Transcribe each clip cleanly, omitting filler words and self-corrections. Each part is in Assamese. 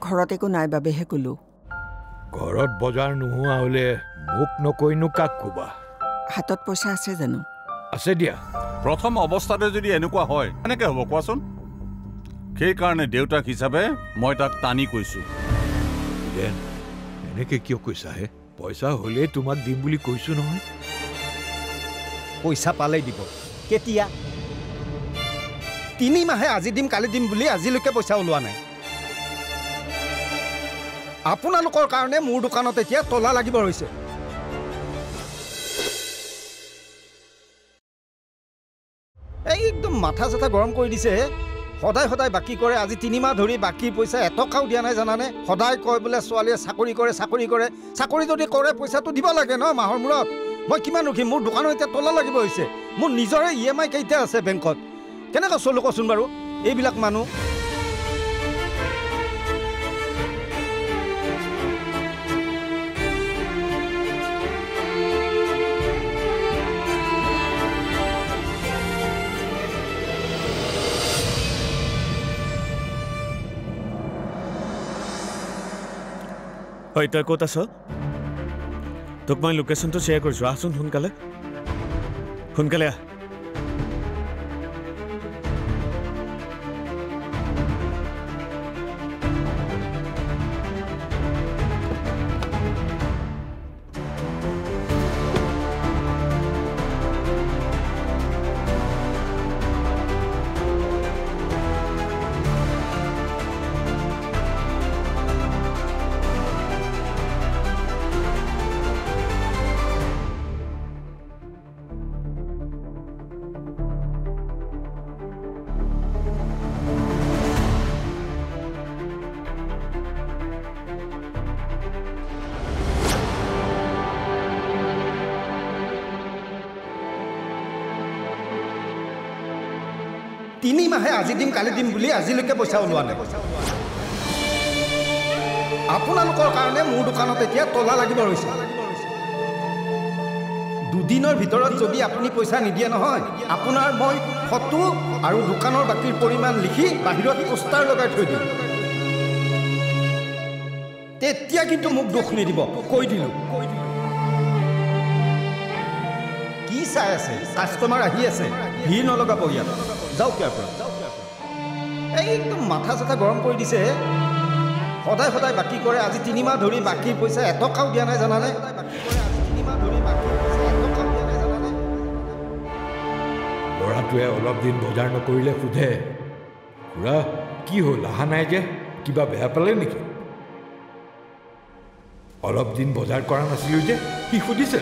ঘৰত একো নাই বাবেহে ক'লো। ঘৰত বজাৰ নোহোৱা হ'লে মোক নকৈনো কাক ক'বা? হাতত পইচা আছে জানো? আছে দিয়া। প্ৰথম অৱস্থাতে যদি এনেকুৱা হয় কেনেকৈ হ'ব কোৱাচোন? সেইকাৰণে দেউতাক হিচাপে মই তাক টানি কৈছোঁ। এনেকৈ কিয় কৈছা হে? পইচা হ'লেই তোমাক দিম বুলি কৈছোঁ নহয়। পইচা পালেই দিব। কেতিয়া? 3 মাহে আজি দিম কালি দিম বুলি আজিলৈকে পইচা ওলোৱা নাই। আপোনালোকৰ কাৰণে মোৰ দোকানত এতিয়া তলা লাগিব হৈছে। এই একদম মাথা চাথা গৰম কৰি দিছে। সদায় সদায় বাকী কৰে। আজি 3 মাহ ধৰি বাকীৰ পইচা এটকাও দিয়া নাই জানানে? সদায় কয় বোলে ছোৱালীয়ে চাকৰি কৰে। চাকৰি যদি কৰে পইচাটো দিব লাগে ন মাহৰ মূৰত। মই কিমান ৰখিম? মোৰ দোকানত এতিয়া তলা লাগিব হৈছে। মোৰ নিজৰে EMI কেইটা আছে বেংকত। কেনেকৈ চলো কচোন বাৰু এইবিলাক মানুহ? হয়, তই ক'ত আছ? তোক মই লোকেশ্যনটো শ্বেয়াৰ কৰিছোঁ। আহচোন সোনকালে আহ। তিনি মাহে আজি দিম কালি দিম বুলি আজিলৈকে পইচা ওলোৱা নাই। আপোনালোকৰ কাৰণে মোৰ দোকানত এতিয়া তলা লাগিব হৈছে। দুদিনৰ ভিতৰত যদি আপুনি পইচা নিদিয়ে নহয়, আপোনাৰ মই ফটো আৰু দোকানৰ বাকীৰ পৰিমাণ লিখি বাহিৰত পোষ্টাৰ লগাই থৈ দিম। তেতিয়া কিন্তু মোক দুখ নিদিব, কৈ দিলোঁ। কি চাই আছে? কাষ্টমাৰ আহি আছে, ভিৰ নলগাব ইয়াত। যাওক ইয়াৰ পৰা। এই একদম মাথা চাথা গৰম কৰি দিছে। সদায় সদায় বাকী কৰে। আজি 3 মাহ ধৰি বাকীৰ পইচা এটকাও দিয়া নাই জানানে? ল'ৰাটোৱে অলপ দিন বজাৰ নকৰিলে সোধে, খুৰা কি হ'ল অহা নাই যে? কিবা বেয়া পালে নেকি? অলপ দিন বজাৰ কৰা নাছিলোঁ যে সি সুধিছে।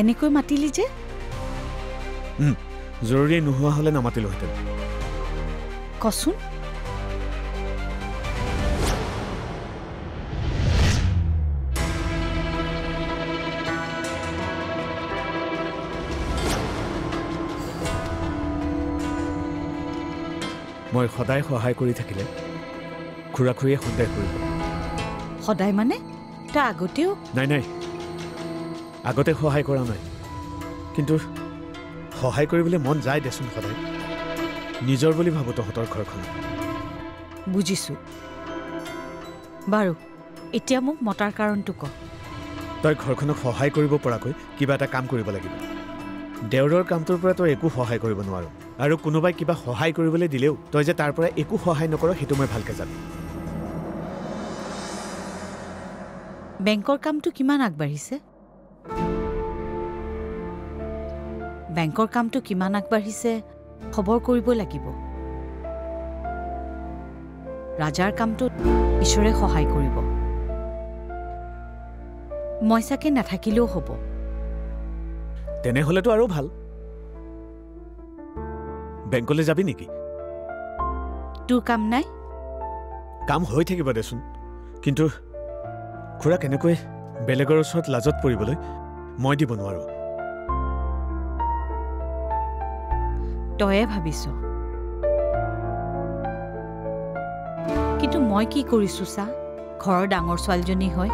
এনেকৈ মাতিলি যে? জৰুৰী নোহোৱা হ'লে নামাতিলোহেঁতেন। কচোন। মই সদায় সহায় কৰি থাকিলে খুৰা-খুৰীয়ে সন্দেহ কৰিব। সদায় মানে? তই আগতেও? নাই আগতে সহায় কৰা নাই, কিন্তু সহায় কৰিবলৈ মন যায় দেচোন। সদায় নিজৰ বুলি ভাবোঁ তহঁতৰ ঘৰখন। বুজিছোঁ। বাৰু এতিয়া মোক মতাৰ কাৰণটো ক। তই ঘৰখনক সহায় কৰিব পৰাকৈ কিবা এটা কাম কৰিব লাগিব। দেউৰৰ কামটোৰ পৰা তই একো সহায় কৰিব নোৱাৰ, আৰু কোনোবাই কিবা সহায় কৰিবলৈ দিলেও তই যে তাৰ পৰা একো সহায় নকৰ সেইটো মই ভালকৈ জানো। বেংকৰ কামটো কিমান আগবাঢ়িছে? বেংকৰ কামটো কিমান আগবাঢ়িছে খবৰ কৰিব লাগিব। ৰাজাৰ কামটোত ঈশ্বৰে সহায় কৰিব। মই চাগে নাথাকিলেও হ'ব। তেনেহ'লেতো আৰু ভাল। বেংকলৈ যাবি নেকি? তোৰ কাম নাই? কাম হৈ থাকিব দেচোন, কিন্তু খুৰা কেনেকৈ বেলেগৰ ওচৰত লাজত পৰিবলৈ মই দিব নোৱাৰো। তয়ে ভাবিছ, কিন্তু মই কি কৰিছো চা, ঘৰৰ ডাঙৰ ছোৱালীজনী হয়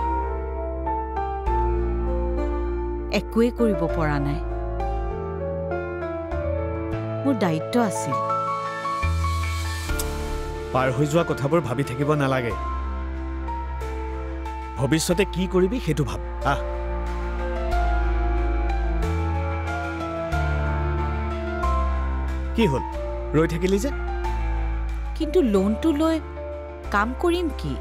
একোৱেই কৰিব পৰা নাই। মোৰ দায়িত্ব আছিল। পাৰ হৈ যোৱা কথাবোৰ ভাবি থাকিব নালাগে। ভৱিষ্যতে কি কৰিবি সেইটো ভাব। কি হ'ল, ৰৈ থাকিলি যে? কিন্তু লোনটো লৈ কাম কৰিম কি?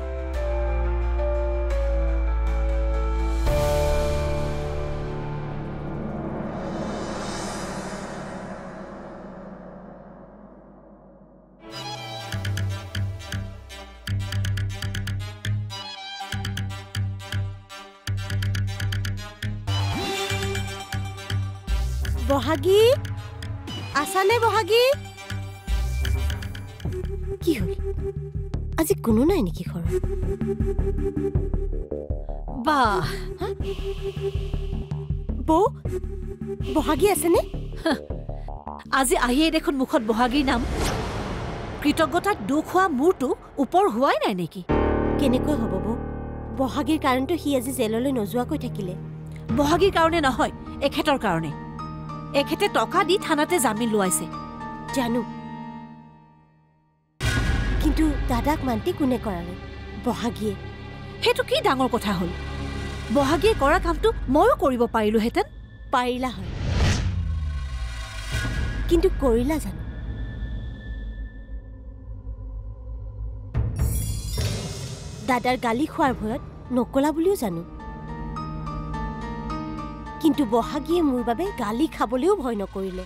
বহাগী আছানে? বহাগী কি হ'ল, আজি কোনো নাই নেকি ঘৰত? বাহ, বৌ বহাগী আছেনে? আজি আহিয়ে দেখোন মুখত বহাগীৰ নাম। কৃতজ্ঞতাত দুখ হোৱা মোৰটো ওপৰ হোৱাই নাই নেকি? কেনেকৈ হ'ব বৌ? বহাগীৰ কাৰণটো সি আজি জেললৈ নোযোৱাকৈ থাকিলে। বহাগীৰ কাৰণে নহয়, এখেতৰ কাৰণে। এখেতে টকা দি থানাতে জামিন লোৱাইছে। জানো, কিন্তু দাদাক মান্তি কোনে কৰালে? বহাগীয়ে। সেইটো কি ডাঙৰ কথা হ'ল? বহাগীয়ে কৰা কামটো ময়ো কৰিব পাৰিলোহেঁতেন। পাৰিলা হয়, কিন্তু কৰিলা জানো? দাদাৰ গালি খোৱাৰ ভয়ত নকলা বুলিও জানো, কিন্তু বহাগীয়ে মোৰ বাবে গালি খাবলৈও ভয় নকৰিলে।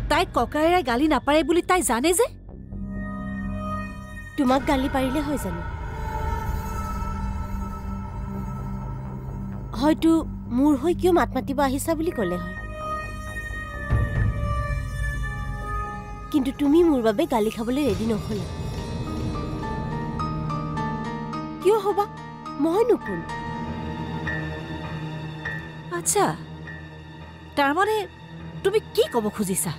তাইক ককায়েৰাই গালি নাপাৰে বুলি তাই জানে যে। তোমাক গালি পাৰিলে হয় জানো? হয়তো মোৰ হৈ কিয় মাত মাতিব আহিছা বুলি ক'লে হয়, কিন্তু তুমি মোৰ বাবে গালি খাবলৈ ৰেডি নহ'লা। কিয় হবা? মইনো কোন? আচ্ছা, তাৰমানে তুমি কি ক'ব খুজিছা?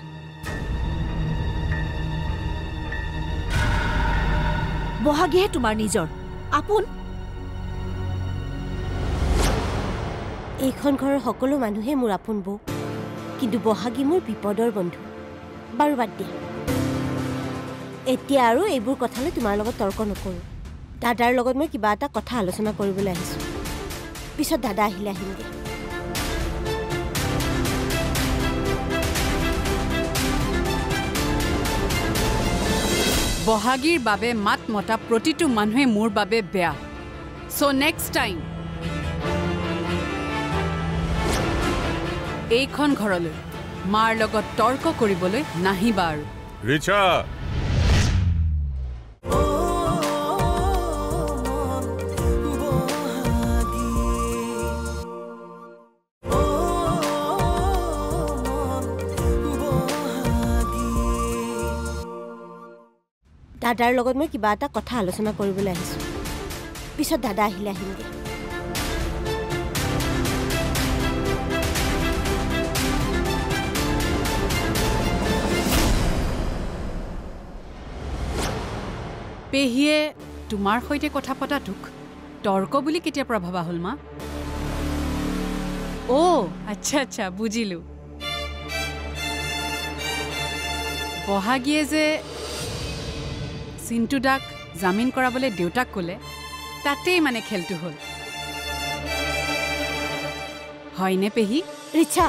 বহাগীহে তোমাৰ নিজৰ আপোন? এইখন ঘৰৰ সকলো মানুহে মোৰ আপোন বৌ, কিন্তু বহাগী মোৰ বিপদৰ বন্ধু। বাৰু বাদ দিয়া, এতিয়া আৰু এইবোৰ কথালৈ তোমাৰ লগত তৰ্ক নকৰোঁ। দাদাৰ লগত মই কিবা এটা কথা আলোচনা কৰিবলৈ আহিছোঁ, পিছত দাদা আহিলে আহিমগৈ। বহাগীৰ বাবে মাত মতা প্ৰতিটো মানুহে মোৰ বাবে বেয়া। চ' নেক্সট টাইম এইখন ঘৰলৈ মাৰ লগত তৰ্ক কৰিবলৈ নাহিবা আৰু। ৰিচা, দাদাৰ লগত মই কিবা এটা কথা আলোচনা কৰিবলৈ আহিছোঁ, পিছত দাদা আহিলে আহিমগৈ। পেহীয়ে তোমাৰ সৈতে কথা পতাটোক তৰ্ক বুলি কেতিয়াৰ পৰা ভবা হ'ল মা? অ' আচ্ছা আচ্ছা, বুজিলোঁ। বহাগীয়ে যে চিন্তু দাক জামিন কৰাবলৈ দেউতাক ক'লে, তাতেই মানে খেলটো হ'ল, হয়নে পেহী? ৰিচা,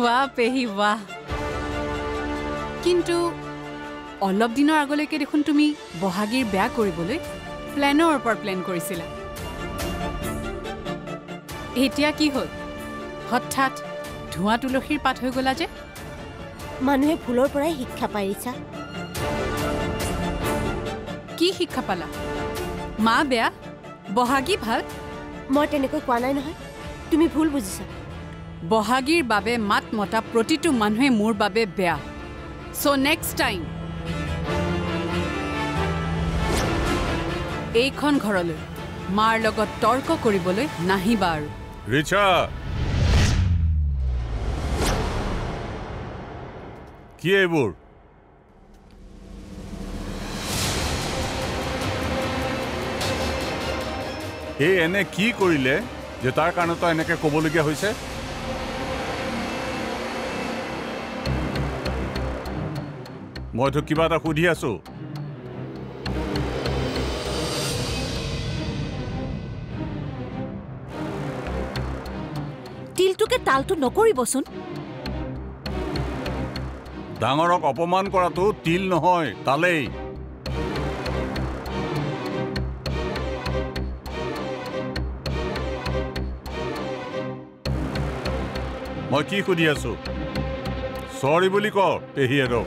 ৱাহ পেহী ৱাহ। কিন্তু অলপ দিনৰ আগলৈকে দেখোন তুমি বহাগীৰ বেয়া কৰিবলৈ প্লেনৰ ওপৰত প্লেন কৰিছিলা। এতিয়া কি হ'ল? হঠাৎ ধোঁৱা তুলসীৰ পাত হৈ গ'লা যে? মানুহে ভুলৰ পৰাই শিক্ষা পায় ৰিচা। কি শিক্ষা পালা? মা বেয়া, বহাগী ভাল? মই তেনেকৈ কোৱা নাই নহয় তুমি ভুল বুজিছা বহাগীৰ বাবে মাত মতা প্ৰতিটো মানুহে মোৰ বাবে বেয়া চ' নেক্সট টাইম এইখন ঘৰলৈ মাৰ লগত তৰ্ক কৰিবলৈ নাহিবা আৰু ৰিচা কি এইবোৰ এই এনে কি কৰিলে যে তাৰ কাৰণে তই এনেকে ক'বলগীয়া হৈছে মইতো কিবা এটা সুধি আছো তিলটোকে তালটো নকৰিবচোন ডাঙৰক অপমান কৰাটো তিল নহয় তালেই মই কি সুধি আছো চৰি বুলি ক পেহীয়েৰক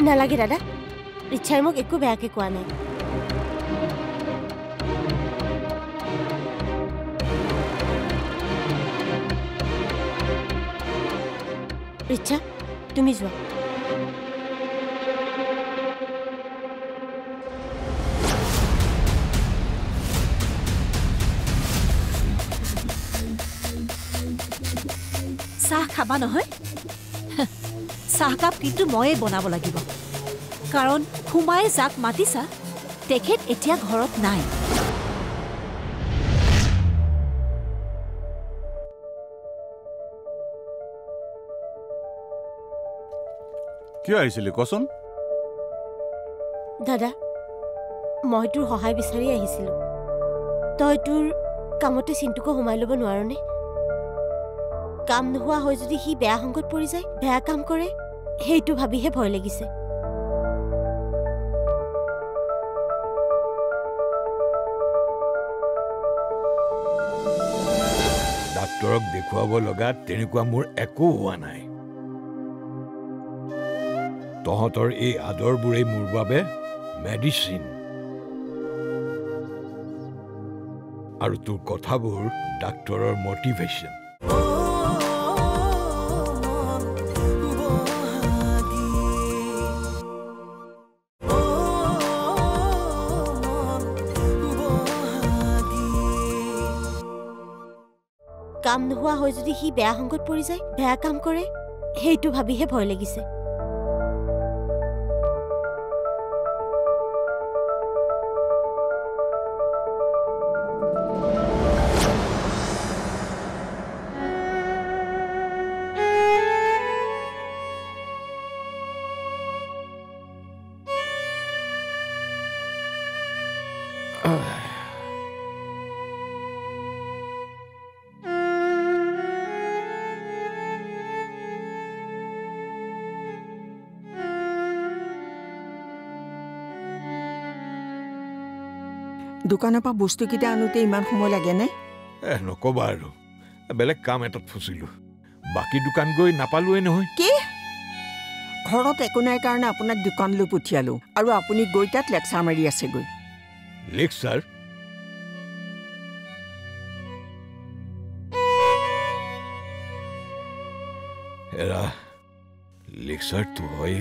নালাগে দাদা ৰিচাই মোক একো বেয়াকৈ কোৱা নাই ৰিচা তুমি যোৱা চাহ খাবা নহয় চাহকাপ কিন্তু ময়ে বনাব লাগিব কাৰণ সোমাই যাক মাতিছা তেখেত এতিয়া ঘৰত নাই কিয় আহিছিলি কচোন দাদা মই তোৰ সহায় বিচাৰি আহিছিলোঁ তই তোৰ কামতে চিন্তুকো সোমাই ল'ব নোৱাৰনে কাম নোহোৱা হৈ যদি সি বেয়া সংগত পৰি যায় বেয়া কাম কৰে সেইটো ভাবিহে ভয় লাগিছে ডাক্তৰক দেখুৱাব লগা তেনেকুৱা মোৰ একো হোৱা নাই তহঁতৰ এই আদৰবোৰেই মোৰ বাবে মেডিচিন আৰু তোৰ কথাবোৰ ডাক্তৰৰ মটিভেশ্যন কাম নোহোৱা হৈ যদি সি বেয়া সংগত পৰি যায় বেয়া কাম কৰে সেইটো ভাবিহে ভয় লাগিছে দোকানৰ পৰা বস্তুকেইটা আনোতে ইমান সময় লাগেনে নকবা আৰু বেলেগ কাম এটাত ফচিলোঁ বাকী দোকান গৈ নাপালোৱে নহয় কি ঘৰত একো নাই কাৰণে আপোনাক দোকানলৈ পঠিয়ালোঁ আৰু আপুনি গৈ তাত লেকচাৰ মাৰি আছেগৈ লেকচাৰ এৰা লেকচাৰটো হয়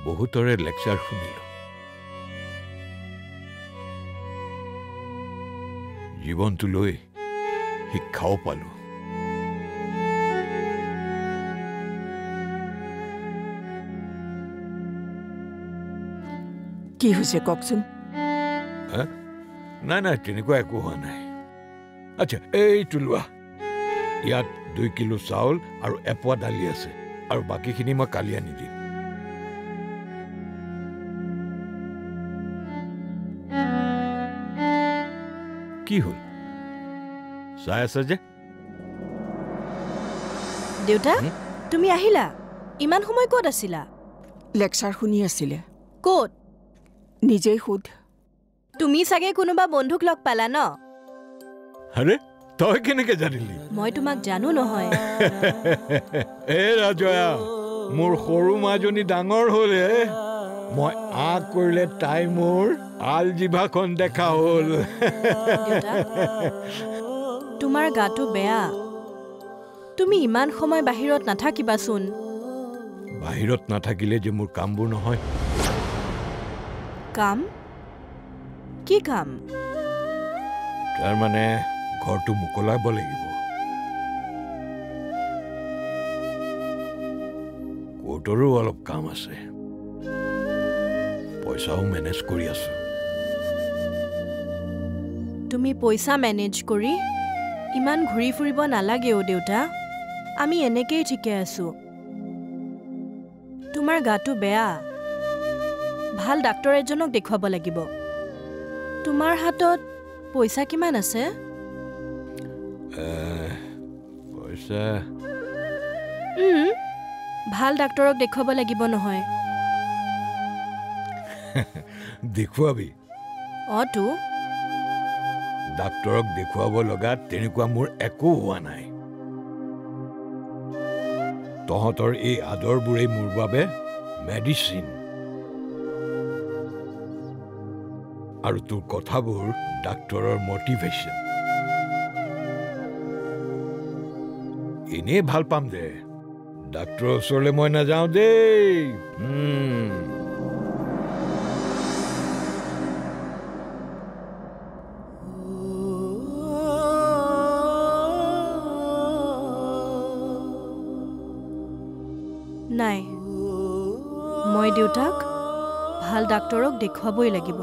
বহুতৰে লেকচাৰ শুনিলোঁ জীৱনটোলৈ শিক্ষাও পালোঁ কি হৈছে কওকচোন নাই নাই তেনেকুৱা একো হোৱা নাই আচ্ছা এইটো লোৱা ইয়াত 2 কিলো চাউল আৰু এপোৱা দালি আছে আৰু বাকীখিনি মই কালি আনি দিম কি হ'ল চাই আছে যে দেউতা তুমি আহিলা ইমান সময় ক'ত আছিলা লেকচাৰ শুনি আছিলে ক'ত নিজেই সোধ তুমি চাগে কোনোবা বন্ধুক লগ পালা ন আৰে তই কেনেকে জানিলি মই তোমাক জানো নহয় এ ৰাজয়া মোৰ সৰু মাজনী ডাঙৰ হ'লে মই আগ কৰিলে তাই মোৰ আলজিভাখন দেখা হ'ল। দেউতা, তোমাৰ গাটো বেয়া। তুমি ইমান সময় বাহিৰত নাথাকিবাচোন। বাহিৰত নাথাকিলে যে মোৰ কামবোৰ নহয়। কাম? কি কাম? তাৰমানে ঘৰটো মোকলাব লাগিব। কোৰ্টৰো অলপ কাম আছে। পইচাও মেনেজ কৰি আছো। তুমি পইচা মেনেজ কৰি ইমান ঘূৰি ফুৰিব নালাগেও দেউতা। আমি এনেকেই ঠিকে আছো। তোমাৰ গাটো বেয়া। ভাল ডাক্তৰ এজনক দেখুৱাব লাগিব। তোমাৰ হাতত পইচা কিমান আছে? পইচা ভাল ডাক্তৰক দেখুৱাব লাগিব নহয়। দেখুৱাবি? তো ডাক্তৰক দেখুৱাব লগা তেনেকুৱা মোৰ একো হোৱা নাই। তহঁতৰ এই আদৰবোৰেই মোৰ বাবে মেডিচিন। আৰু তোৰ কথাবোৰ ডাক্তৰৰ মটিভেশ্যন। এনেই ভাল পাম দে, ডাক্তৰৰ ওচৰলৈ মই নাযাওঁ দেই। নাই, মই দেউতাক ভাল ডাক্তৰক দেখুৱাবই লাগিব।